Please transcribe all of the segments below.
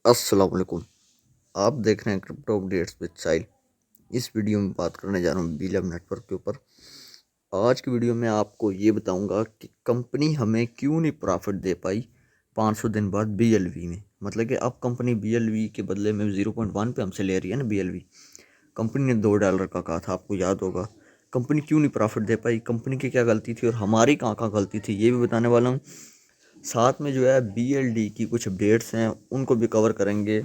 अस्सलाम वालेकुम। आप देख रहे हैं क्रिप्टो अपडेट्स विद साहिल। इस वीडियो में बात करने जा रहा हूँ बीएलएम नेटवर्क के ऊपर। आज की वीडियो में आपको ये बताऊंगा कि कंपनी हमें क्यों नहीं प्रॉफिट दे पाई 500 दिन बाद बीएलवी में। मतलब कि अब कंपनी बीएलवी के बदले में 0.1 पे हमसे ले रही है ना बीएलवी। कंपनी ने $2 का कहा था, आपको याद होगा। कंपनी क्यों नहीं प्रॉफिट दे पाई, कंपनी की क्या गलती थी और हमारी कहाँ कहाँ गलती थी, ये भी बताने वाला हूँ। साथ में जो है बीएलडी की कुछ अपडेट्स हैं उनको भी कवर करेंगे।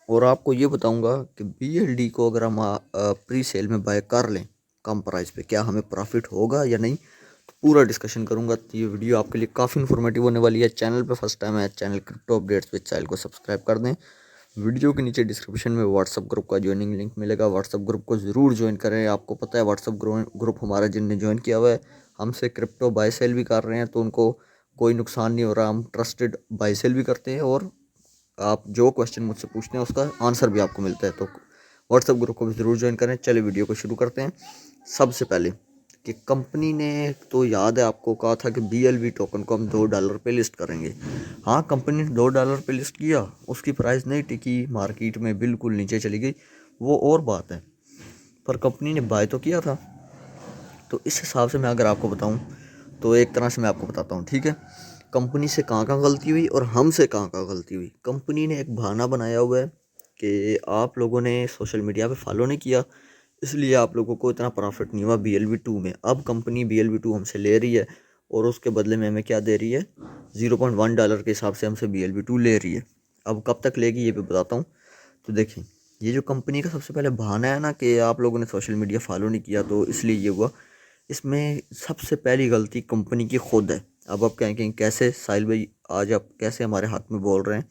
और आपको ये बताऊंगा कि बीएलडी को अगर हम प्री सेल में बाय कर लें कम प्राइस पे, क्या हमें प्रॉफिट होगा या नहीं, तो पूरा डिस्कशन करूंगा। तो ये वीडियो आपके लिए काफ़ी इन्फॉर्मेटिव होने वाली है। चैनल पे फर्स्ट टाइम है, चैनल क्रिप्टो अपडेट्स विद साहिल को सब्सक्राइब कर दें। वीडियो के नीचे डिस्क्रिप्शन में व्हाट्सअप ग्रुप का ज्वाइनिंग लिंक मिलेगा, व्हाट्सअप ग्रुप को ज़रूर ज्वाइन करें। आपको पता है व्हाट्सअप ग्रुप हमारा जिनने ज्वाइन किया हुआ है, हमसे क्रिप्टो बाय सेल भी कर रहे हैं, तो उनको कोई नुकसान नहीं हो रहा। हम ट्रस्टेड बाय सेल भी करते हैं और आप जो क्वेश्चन मुझसे पूछते हैं उसका आंसर भी आपको मिलता है। तो व्हाट्सएप ग्रुप को भी ज़रूर ज्वाइन करें। चलिए वीडियो को शुरू करते हैं। सबसे पहले कि कंपनी ने तो याद है आपको कहा था कि बीएलवी टोकन को हम $2 पे लिस्ट करेंगे। हाँ, कंपनी ने $2 पे लिस्ट किया, उसकी प्राइस नहीं टिकी, मार्केट में बिल्कुल नीचे चली गई, वो और बात है। पर कंपनी ने बाय तो किया था। तो इस हिसाब से मैं अगर आपको बताऊं तो एक तरह से मैं आपको बताता हूं, ठीक है। कंपनी से कहाँ कहाँ गलती हुई और हमसे कहाँ कहाँ गलती हुई। कंपनी ने एक बहाना बनाया हुआ है कि आप लोगों ने सोशल मीडिया पे फॉलो नहीं किया, इसलिए आप लोगों को इतना प्रॉफिट नहीं हुआ BLV2 में। अब कंपनी BLV2 हमसे ले रही है और उसके बदले में हमें क्या दे रही है, $0.1 के हिसाब से हमसे BLV2 ले रही है। अब कब तक लेगी ये भी बताता हूँ। तो देखिए, ये जो कंपनी का सबसे पहले बहाना है ना कि आप लोगों ने सोशल मीडिया फॉलो नहीं किया तो इसलिए ये हुआ, इसमें सबसे पहली गलती कंपनी की खुद है। अब आप कहेंगे कैसे साहिल भाई, आज आप कैसे हमारे हाथ में बोल रहे हैं,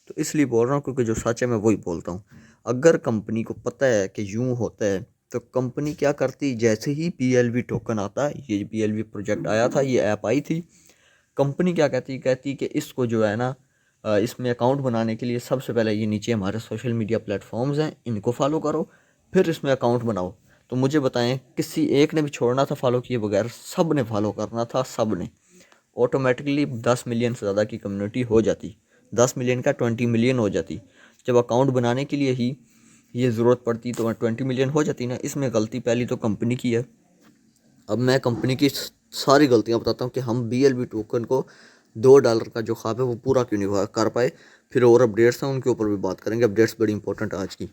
तो इसलिए बोल रहा हूँ क्योंकि जो सच है मैं वही बोलता हूँ। अगर कंपनी को पता है कि यूँ होता है तो कंपनी क्या करती, जैसे ही PLV टोकन आता है, ये PLV प्रोजेक्ट आया था, ये ऐप आई थी, कंपनी क्या कहती कि इसको जो है ना इसमें अकाउंट बनाने के लिए सबसे पहले ये नीचे हमारे सोशल मीडिया प्लेटफॉर्म्स हैं, इनको फॉलो करो, फिर इसमें अकाउंट बनाओ। तो मुझे बताएं, किसी एक ने भी छोड़ना था फॉलो किए बगैर? सब ने फॉलो करना था, सब ने। ऑटोमेटिकली 10 मिलियन से ज़्यादा की कम्युनिटी हो जाती, 10 मिलियन का 20 मिलियन हो जाती। जब अकाउंट बनाने के लिए ही ये ज़रूरत पड़ती तो 20 मिलियन हो जाती ना। इसमें गलती पहली तो कंपनी की है। अब मैं कंपनी की सारी गलतियां बताता हूँ कि हम BLV टोकन को $2 का जो ख्वाब है वो पूरा क्यों नहीं कर पाए। फिर और अपडेट्स हैं उनके ऊपर भी बात करेंगे, अपडेट्स बड़ी इंपॉर्टेंट है आज की।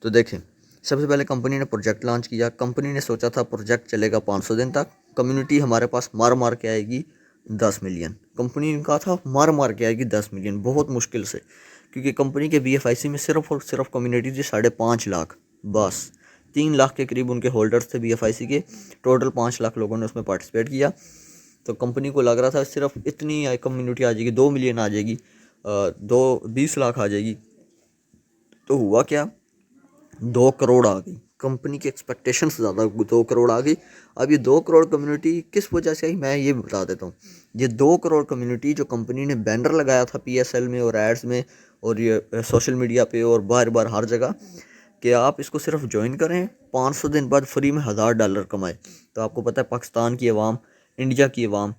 तो देखें, सबसे पहले कंपनी ने प्रोजेक्ट लॉन्च किया। कंपनी ने सोचा था प्रोजेक्ट चलेगा 500 दिन तक, कम्युनिटी हमारे पास मार मार के आएगी 10 मिलियन। कंपनी ने कहा था मार मार के आएगी 10 मिलियन, बहुत मुश्किल से, क्योंकि कंपनी के BFIC में सिर्फ और सिर्फ कम्युनिटी थी 5.5 लाख, बस। 3 लाख के करीब उनके होल्डर्स थे BFIC के। टोटल 5 लाख लोगों ने उसमें पार्टिसिपेट किया। तो कंपनी को लग रहा था सिर्फ इतनी कम्युनिटी आ जाएगी, 2 मिलियन आ जाएगी, 20 लाख आ जाएगी। तो हुआ क्या, 2 करोड़ आ गई। कंपनी की एक्सपेक्टेशन से ज़्यादा 2 करोड़ आ गई। अब ये 2 करोड़ कम्युनिटी किस वजह से आई, मैं ये बता देता हूँ। ये 2 करोड़ कम्युनिटी जो कंपनी ने बैनर लगाया था PSL में और एड्स में और ये सोशल मीडिया पे और बार बार हर जगह कि आप इसको सिर्फ ज्वाइन करें, 500 दिन बाद फ्री में $1000 कमाए। तो आपको पता है पाकिस्तान की अवाम, इंडिया की अवाम,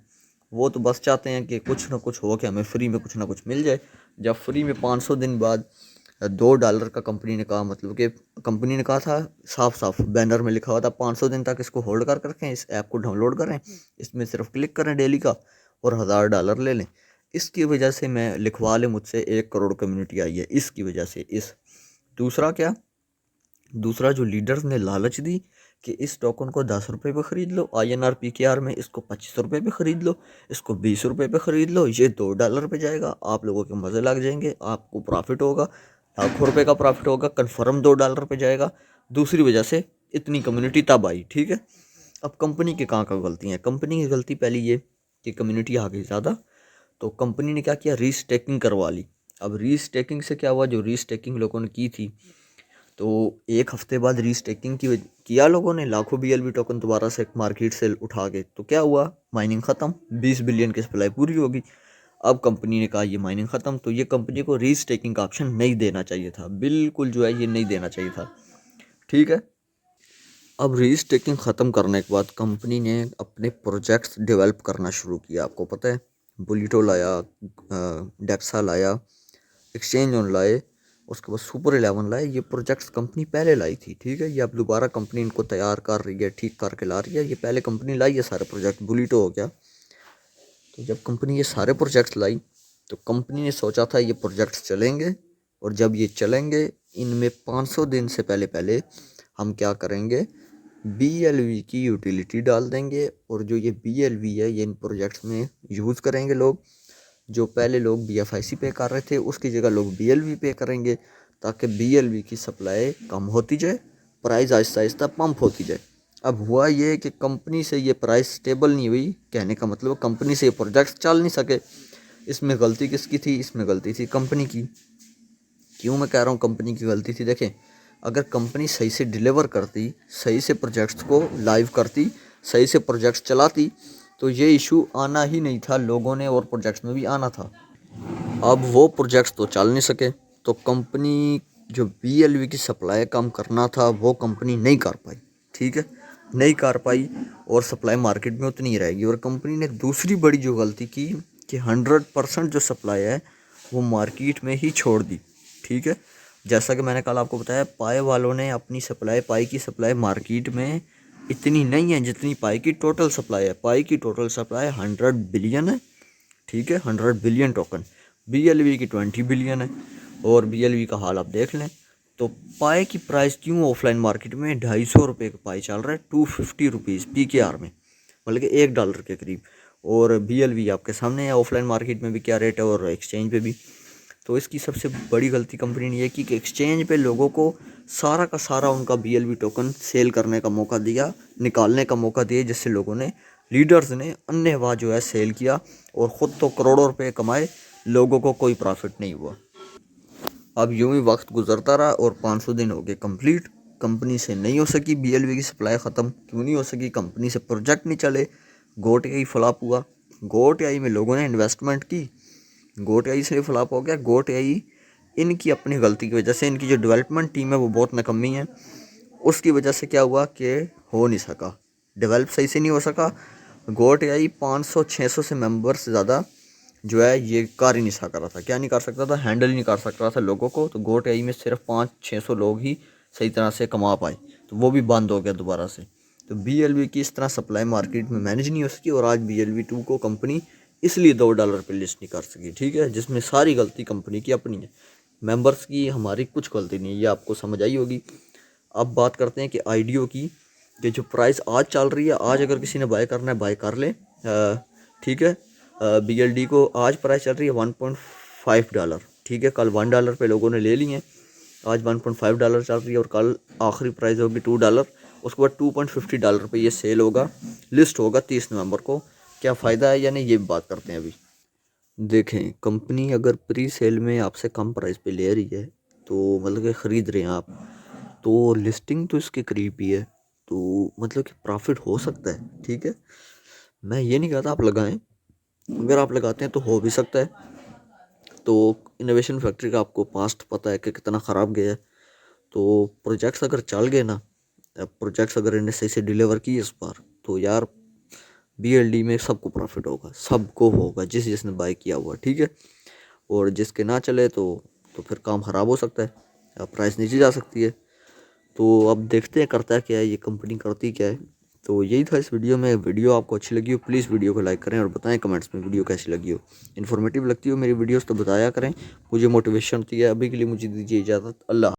वो तो बस चाहते हैं कि कुछ ना कुछ हो, कि हमें फ्री में कुछ ना कुछ मिल जाए। जब फ्री में 500 दिन बाद $2 का कंपनी ने कहा, मतलब कि कंपनी ने कहा था, साफ साफ बैनर में लिखा हुआ था, 500 दिन तक इसको होल्ड कर रखें, इस ऐप को डाउनलोड करें, इसमें सिर्फ क्लिक करें डेली का और $1000 ले लें। इसकी वजह से मैं लिखवा लें मुझसे 1 करोड़ कम्युनिटी आई है, इसकी वजह से। इस दूसरा क्या, दूसरा जो लीडर्स ने लालच दी कि इस टोकन को 10 रुपये पे ख़रीद लो, INR PKR में इसको 25 रुपये पे ख़रीद लो, इसको 20 रुपये पे ख़रीद लो, ये $2 पे जाएगा, आप लोगों के मज़े लग जाएंगे, आपको प्रॉफिट होगा, लाखों रुपए का प्रॉफिट होगा, कन्फर्म $2 पे जाएगा। दूसरी वजह से इतनी कम्युनिटी तब आई, ठीक है। अब कंपनी के कहाँ कहाँ गलती हैं। कंपनी की गलती पहली ये कि कम्युनिटी आ गई ज़्यादा, तो कंपनी ने क्या किया, रीस्टेकिंग करवा ली। अब रीस्टेकिंग से क्या हुआ, जो रीस्टेकिंग लोगों ने की थी, तो एक हफ्ते बाद रीस्टेकिंग किया लोगों ने, लाखों BLV टोकन दोबारा से मार्केट से उठा के, तो क्या हुआ, माइनिंग ख़त्म, 20 बिलियन की सप्लाई पूरी होगी। अब कंपनी ने कहा ये माइनिंग ख़त्म, तो ये कंपनी को रीस्टेकिंग का ऑप्शन नहीं देना चाहिए था, बिल्कुल जो है ये नहीं देना चाहिए था, ठीक है। अब रीस्टेकिंग ख़त्म करने के बाद कंपनी ने अपने प्रोजेक्ट्स डेवलप करना शुरू किया। आपको पता है बुलिटो लाया, डेक्सा लाया, एक्सचेंज ऑन लाए, उसके बाद सुपर 11 लाए। ये प्रोजेक्ट्स कंपनी पहले लाई थी, ठीक है। ये अब दोबारा कंपनी इनको तैयार कर रही है, ठीक करके ला रही है। ये पहले कंपनी लाई है सारे प्रोजेक्ट, बुलेटो हो गया। तो जब कंपनी ये सारे प्रोजेक्ट्स लाई तो कंपनी ने सोचा था ये प्रोजेक्ट्स चलेंगे, और जब ये चलेंगे इनमें 500 दिन से पहले पहले हम क्या करेंगे, BLV की यूटिलिटी डाल देंगे। और जो ये BLV है ये इन प्रोजेक्ट्स में यूज़ करेंगे लोग। जो पहले लोग BFIC पे कर रहे थे उसकी जगह लोग BLV पे करेंगे, ताकि BLV की सप्लाई कम होती जाए, प्राइस आहिस्ता आहिस्ता पंप होती जाए। अब हुआ ये कि कंपनी से ये प्राइस स्टेबल नहीं हुई, कहने का मतलब कंपनी से ये प्रोजेक्ट्स चल नहीं सके। इसमें गलती किसकी थी? इसमें गलती थी कंपनी की। क्यों मैं कह रहा हूँ कंपनी की गलती थी? देखें, अगर कंपनी सही से डिलीवर करती, सही से प्रोजेक्ट्स को लाइव करती, सही से प्रोजेक्ट्स चलाती, तो ये इशू आना ही नहीं था लोगों ने, और प्रोजेक्ट्स में भी आना था। अब वो प्रोजेक्ट्स तो चल नहीं सके, तो कंपनी जो BLV की सप्लाई कम करना था वो कंपनी नहीं कर पाई, ठीक है, नहीं कर पाई। और सप्लाई मार्केट में उतनी ही रहेगी। और कंपनी ने दूसरी बड़ी जो गलती की कि 100% जो सप्लाई है वो मार्केट में ही छोड़ दी, ठीक है। जैसा कि मैंने कल आपको बताया, पाए वालों ने अपनी सप्लाई, पाई की सप्लाई मार्केट में इतनी नहीं है जितनी पाई की टोटल सप्लाई है। पाई की टोटल सप्लाई 100 बिलियन है, ठीक है, 100 बिलियन टोकन। BLV की 20 बिलियन है। और BLV का हाल आप देख लें। तो पाए की प्राइस क्यों ऑफलाइन मार्केट में 250 रुपये का पाई चल रहा है, 250 रुपीज़ PKR में, मतलब कि $1 के करीब। और BLV आपके सामने है ऑफलाइन मार्केट में भी क्या रेट है, और एक्सचेंज पे भी। तो इसकी सबसे बड़ी गलती कंपनी ने यह की कि एक्सचेंज पे लोगों को सारा का सारा उनका BLV टोकन सेल करने का मौका दिया, निकालने का मौका दिया, जिससे लोगों ने, लीडर्स ने अन्यथा जो है सेल किया, और ख़ुद तो करोड़ों रुपए कमाए, लोगों को कोई प्रॉफिट नहीं हुआ। अब यूं ही वक्त गुजरता रहा और 500 दिन हो गए कंप्लीट। कंपनी से नहीं हो सकी BLV की सप्लाई ख़त्म। क्यों नहीं हो सकी? कंपनी से प्रोजेक्ट नहीं चले, GoTI फ्लॉप हुआ। GoTI में लोगों ने इन्वेस्टमेंट की, GoTI से फ्लॉप हो गया। GoTI इनकी अपनी गलती की वजह से, इनकी जो डेवलपमेंट टीम है वो बहुत नाकामी है, उसकी वजह से क्या हुआ कि हो नहीं सका, डेवलप सही से नहीं हो सका। GoTI 500-600 से मेंबर से ज़्यादा जो है ये कर ही नहीं सक रहा था। क्या नहीं कर सकता था? हैंडल ही नहीं कर सक रहा था लोगों को। तो GoTI में सिर्फ 500-600 लोग ही सही तरह से कमा पाए, तो वो भी बंद हो गया दोबारा से। तो BLV की इस तरह सप्लाई मार्केट में मैनेज नहीं हो सकी, और आज BLV 2 को कंपनी इसलिए $2 पे लिस्ट नहीं कर सकी, ठीक है, जिसमें सारी गलती कंपनी की अपनी है, मेंबर्स की हमारी कुछ गलती नहीं है। ये आपको समझ आई होगी। अब बात करते हैं कि IDO की, कि जो प्राइस आज चल रही है, आज अगर किसी ने बाय करना है बाय कर ले, ठीक है। BLD को आज प्राइस चल रही है $1.5, ठीक है। कल $1 पे लोगों ने ले लिए, आज $1.5 चल रही है, और कल आखिरी प्राइस होगी $2। उसके बाद $2.50 पे ये सेल होगा, लिस्ट होगा 30 नवंबर को। क्या फ़ायदा है या नहीं, ये भी बात करते हैं अभी। देखें, कंपनी अगर प्री सेल में आपसे कम प्राइस पे ले रही है, तो मतलब कि ख़रीद रहे हैं आप, तो लिस्टिंग तो इसके करीब ही है, तो मतलब कि प्रॉफिट हो सकता है, ठीक है। मैं ये नहीं कहता आप लगाएं, अगर आप लगाते हैं तो हो भी सकता है। तो इनोवेशन फैक्ट्री का आपको पास्ट पता है कि कितना ख़राब गया है। तो प्रोजेक्ट्स अगर चल गए ना, प्रोजेक्ट्स अगर इन्हें सही से डिलीवर किए इस बार, तो यार BLD में सबको प्रॉफिट होगा, सबको होगा, जिसने बाय किया हुआ, ठीक है। और जिसके ना चले तो फिर काम ख़राब हो सकता है, प्राइस नीचे जा सकती है। तो अब देखते हैं करता है क्या है ये कंपनी, करती क्या है। तो यही था इस वीडियो में। वीडियो आपको अच्छी लगी हो प्लीज़ वीडियो को लाइक करें, और बताएं कमेंट्स में वीडियो कैसी लगी हो। इन्फॉर्मेटिव लगती हो मेरी वीडियोस तो बताया करें, मुझे मोटिवेशन होती है। अभी के लिए मुझे दीजिए इजाज़त। अल्लाह।